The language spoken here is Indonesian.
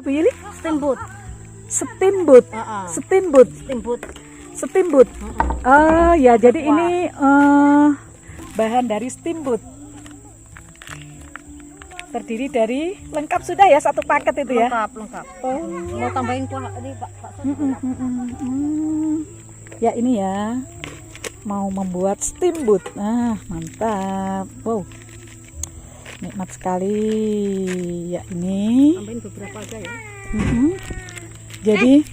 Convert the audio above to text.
Bu Yuli? Steamboat. Steamboat. Steamboat. Steamboat. Steamboat. Oh ya, jadi ini bahan dari steamboat. Terdiri dari lengkap sudah ya, satu paket itu ya. Lengkap. Oh. Mau tambahin kuah ini Pak. Ya ini ya, mau membuat steamboat. Nah mantap. Wow, nikmat sekali. Ya ini. Tambahin beberapa aja ya. Jadi